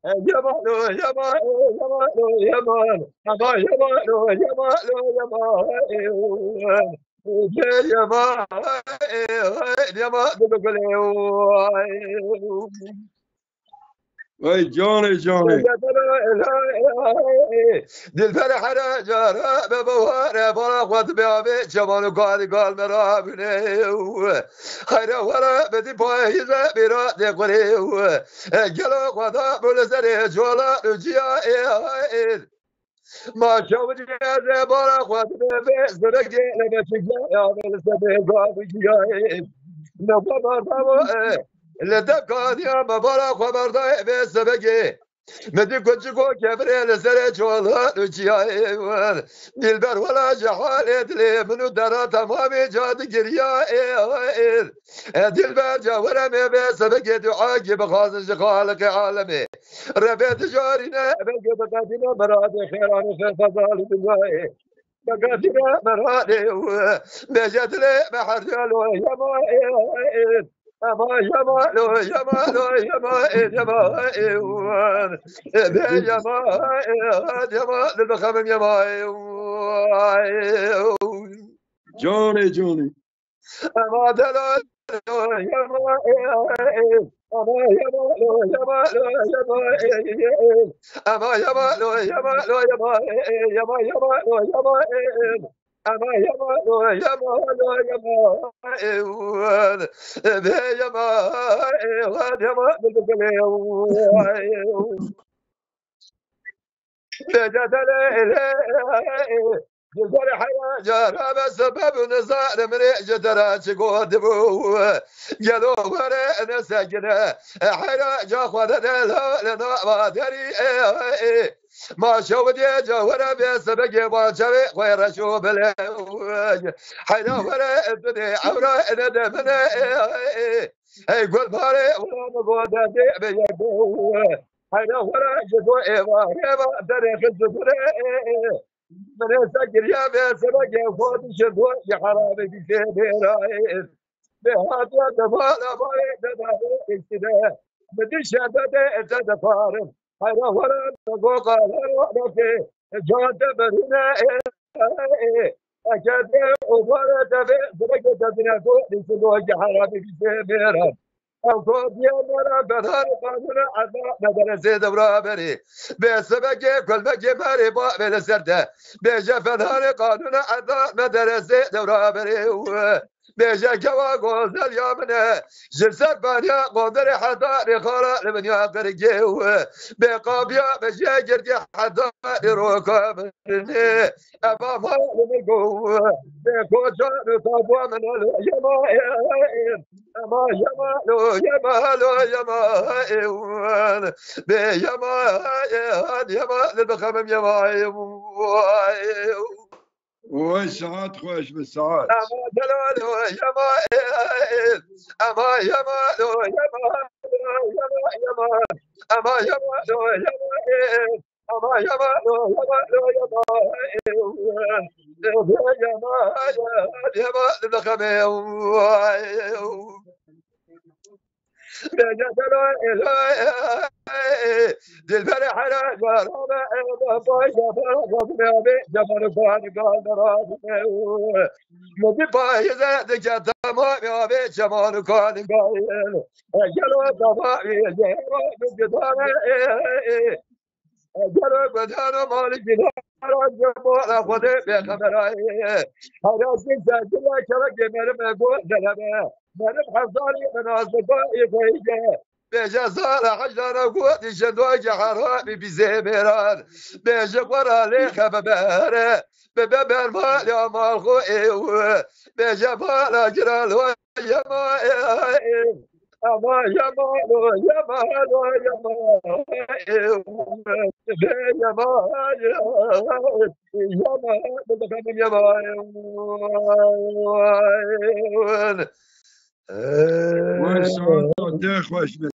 Yamalo, Yamalo, Yamalo, Yaman, Ama Yamalo, Yamalo, Yaman, Yaman, وای جان جانه دلبر حنا جارا به بواره بالا خود بیابه جوان و گال گال مرا بینه خیره ورا بدی پاییزه بیرا دقوری گلو خدا بلزره جوالا رجیا ما شو جاز بالا خود به زرگی لبچگی یا بلزره گابجیا نبض لدب كاديا مبارا خبرداي بس بگي مدي كنت كو كبر لسر جوالات وجيا دلبر ولا جحال لي منو درا تمام جاد جريا دلبر جاورا مي بس بگي دعاء بخاز خالق عالمي ربيت جارينا بگي بقدنا مراد خيران فضال بالله بقدنا مراد بجدلي بحرجلو يا ما Ama yamalo yamalo yama yama ewan be yama yama bakhamem yama جان جانه ama dalal yama ama yamalo yamalo yama ama yamalo yamalo yama yama yamalo yama ama yamalo yamalo yama ewan be yama ewan yama bilbile جزر حياة جارة بسبب نزار من جدرة تقود بو جلو ورا نسجنا حياة جا خدنا لنا ما دري ما شو دي جورا بسبب ما جري غير شو بلا حياة ورا الدنيا عورا ندمنا اي قول باري ولا نقول دي بيدو حياة ورا جدو ايوا ايوا دري خدو من سكر يا بسرك يا فوت شدو يا حرامي في سيدرايس بهات يا دفال باي دفال اكتدا بدي شدد تدفارم حيرا ورا تقو قال ورا جان تبرنا اكاد وفرا تبي سرك تبنا فوت شدو يا حرامي في سيدرايس أفضل يا مرا بدر قانونا عذاب بدر زيد برابري بسبك كل مجي ماري بابل سرده بيجا فنهار قانونا عذاب بدر زيد برابري بيجا كوا غوزل يامنا جلسة بانيا قدر حضار خارا لمن يقدر جيو بقابيا بجا جرجي حضار روكا مني أبا ما لمن قوة بكوشا نطابوا من اليمائن أما يمالو يمالو يمائن بيمائن يمائن بخمم يمائن وای ساعت خوش به ساعت أما دلالو يمائن أما يمالو يمائن أما يمالو يمائن أما يمالو يمائن يمائن بخمم دلبر حنا جارا باي جبر قال مدي باي زاد تمام يا بي جمال قال جلو تمام جلو بدانا مالك جبال خود بخبراي هذا سجل شرك مرم بقول دلبه مرم حصاري من أصدقائي فيجا بجزارة حجارة قوت شدوج حرامي بزيميران بجبر عليك ببهرة ببهر مال يا مال خوئي بجبر أجرال ويما أما يمالو يمالو يمالو وای ساعت خوش به